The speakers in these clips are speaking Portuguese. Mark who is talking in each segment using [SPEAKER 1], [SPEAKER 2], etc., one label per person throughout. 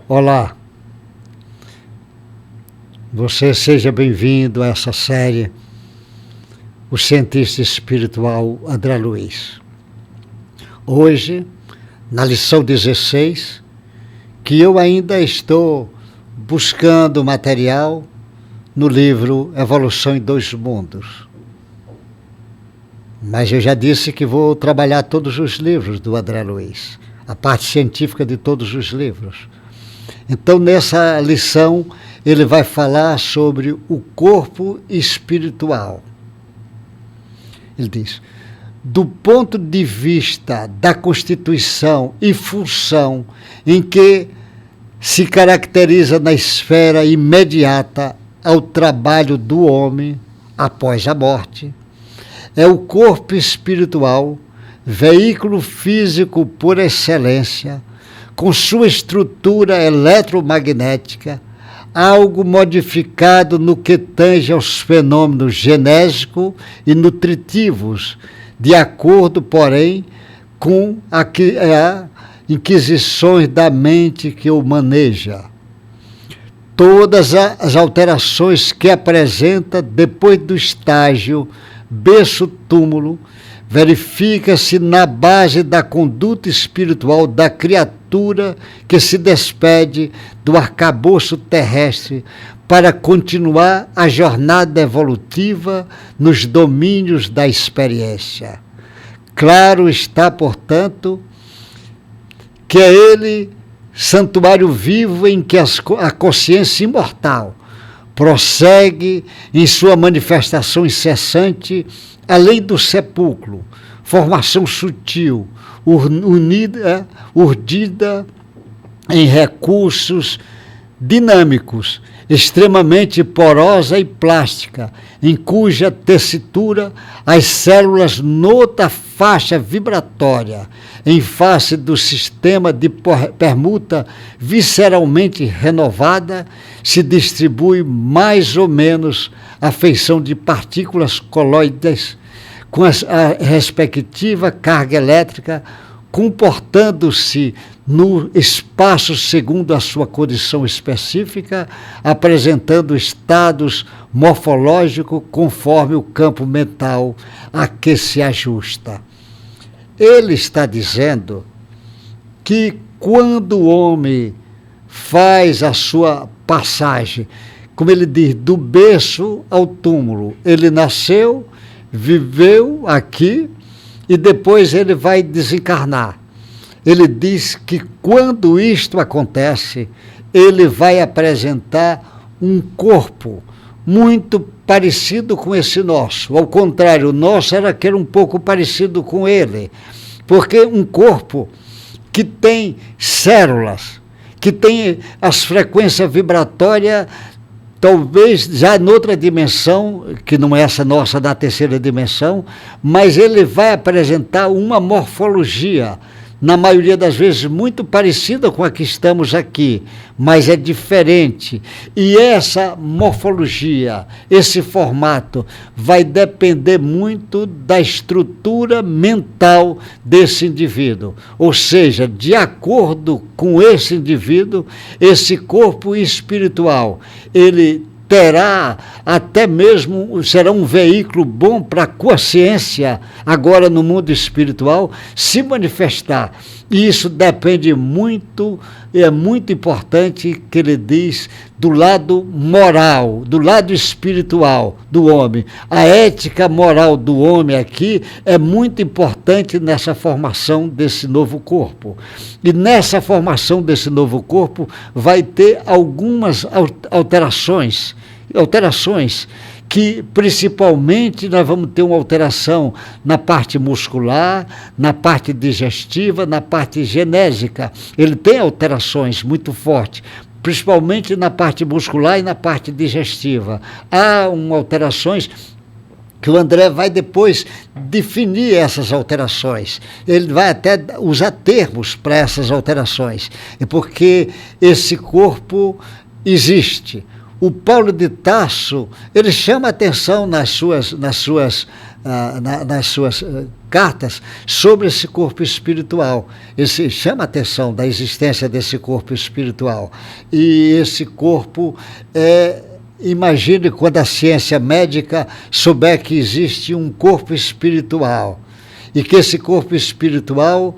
[SPEAKER 1] Olá, você seja bem-vindo a essa série, o cientista espiritual André Luiz. Hoje, na lição 16, que eu ainda estou buscando material no livro Evolução em Dois Mundos. Mas eu já disse que vou trabalhar todos os livros do André Luiz, a parte científica de todos os livros. Então, nessa lição, ele vai falar sobre o corpo espiritual. Ele diz: do ponto de vista da constituição e função em que se caracteriza na esfera imediata ao trabalho do homem após a morte, é o corpo espiritual, veículo físico por excelência, com sua estrutura eletromagnética, algo modificado no que tange aos fenômenos genésicos e nutritivos, de acordo, porém, com a inquisições da mente que o maneja. Todas as alterações que apresenta depois do estágio berço-túmulo, verifica-se na base da conduta espiritual da criatura que se despede do arcabouço terrestre para continuar a jornada evolutiva nos domínios da experiência. Claro está, portanto, que é ele santuário vivo em que a consciência imortal prossegue em sua manifestação incessante além do sepulcro, formação sutil, urdida em recursos dinâmicos, extremamente porosa e plástica, em cuja tessitura as células noutra faixa vibratória, em face do sistema de permuta visceralmente renovada, se distribui mais ou menos a feição de partículas colóides com a respectiva carga elétrica, comportando-se no espaço segundo a sua condição específica, apresentando estados morfológicos conforme o campo mental a que se ajusta. Ele está dizendo que quando o homem faz a sua passagem, como ele diz, do berço ao túmulo, ele nasceu, viveu aqui e depois ele vai desencarnar. Ele diz que quando isto acontece, ele vai apresentar um corpo muito parecido com esse nosso. Ao contrário, o nosso era aquele um pouco parecido com ele, porque um corpo que tem células, que tem as frequências vibratórias, talvez já noutra dimensão, que não é essa nossa da terceira dimensão, mas ele vai apresentar uma morfologia, na maioria das vezes muito parecida com a que estamos aqui, mas é diferente. E essa morfologia, esse formato, vai depender muito da estrutura mental desse indivíduo. Ou seja, de acordo com esse indivíduo, esse corpo espiritual, ele terá até mesmo, será um veículo bom para a consciência, agora no mundo espiritual, se manifestar. E isso depende muito, é muito importante que ele diz, do lado moral, do lado espiritual do homem. A ética moral do homem aqui é muito importante nessa formação desse novo corpo. E nessa formação desse novo corpo vai ter algumas alterações que principalmente nós vamos ter uma alteração na parte muscular, na parte digestiva, na parte genésica. Ele tem alterações muito fortes, principalmente na parte muscular e na parte digestiva. Há alterações que o André vai depois definir essas alterações. Ele vai até usar termos para essas alterações. É porque esse corpo existe. O Paulo de Tarso, ele chama atenção nas suas nas suas cartas sobre esse corpo espiritual. Esse chama a atenção da existência desse corpo espiritual. E esse corpo imagine quando a ciência médica souber que existe um corpo espiritual e que esse corpo espiritual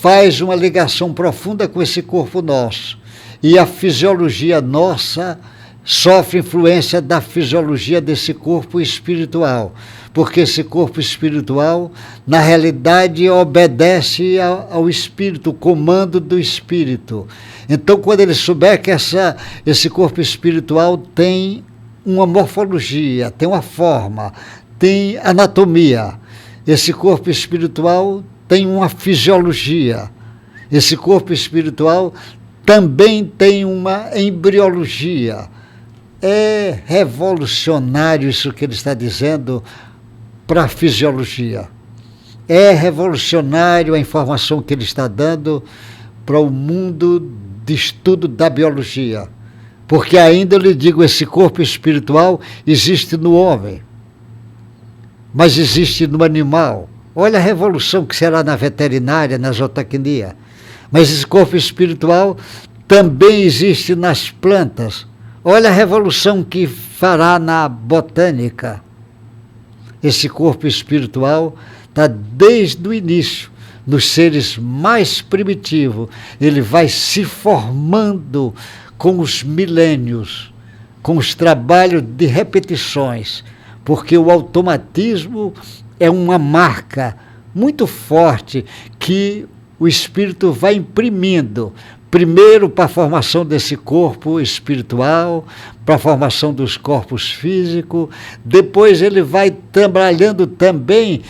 [SPEAKER 1] faz uma ligação profunda com esse corpo nosso. E a fisiologia nossa sofre influência da fisiologia desse corpo espiritual, porque esse corpo espiritual, na realidade, obedece ao espírito, o comando do espírito. Então, quando ele souber que esse corpo espiritual tem uma morfologia, tem uma forma, tem anatomia, esse corpo espiritual tem uma fisiologia, esse corpo espiritual também tem uma embriologia. É revolucionário isso que ele está dizendo para a fisiologia. É revolucionário a informação que ele está dando para o mundo de estudo da biologia. Porque ainda eu lhe digo, esse corpo espiritual existe no homem, mas existe no animal. Olha a revolução que será na veterinária, na zootecnia. Mas esse corpo espiritual também existe nas plantas. Olha a revolução que fará na botânica. Esse corpo espiritual está desde o início, nos seres mais primitivos. Ele vai se formando com os milênios, com os trabalhos de repetições, porque o automatismo é uma marca muito forte que o espírito vai imprimindo. Primeiro para a formação desse corpo espiritual, para a formação dos corpos físicos, depois ele vai trabalhando também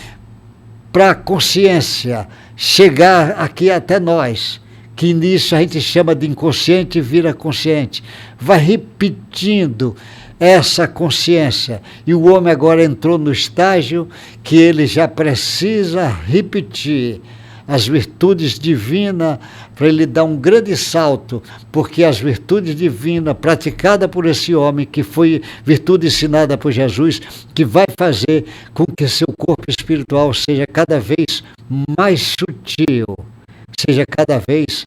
[SPEAKER 1] para a consciência, chegar aqui até nós, que nisso a gente chama de inconsciente e vira consciente. Vai repetindo essa consciência, e o homem agora entrou no estágio que ele já precisa repetir as virtudes divinas, para ele dar um grande salto, porque as virtudes divinas praticadas por esse homem, que foi virtude ensinada por Jesus, que vai fazer com que seu corpo espiritual seja cada vez mais sutil, seja cada vez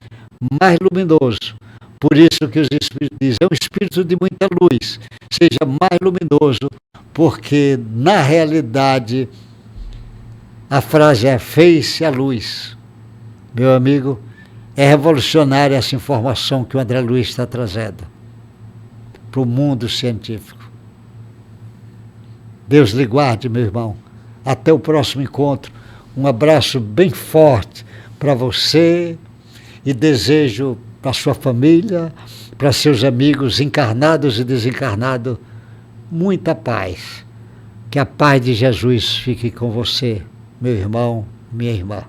[SPEAKER 1] mais luminoso. Por isso que os espíritos dizem, é um espírito de muita luz, seja mais luminoso, porque na realidade a frase é, fez-se a luz. Meu amigo, é revolucionária essa informação que o André Luiz está trazendo para o mundo científico. Deus lhe guarde, meu irmão. Até o próximo encontro. Um abraço bem forte para você e desejo para sua família, para seus amigos encarnados e desencarnados, muita paz. Que a paz de Jesus fique com você, meu irmão, minha irmã.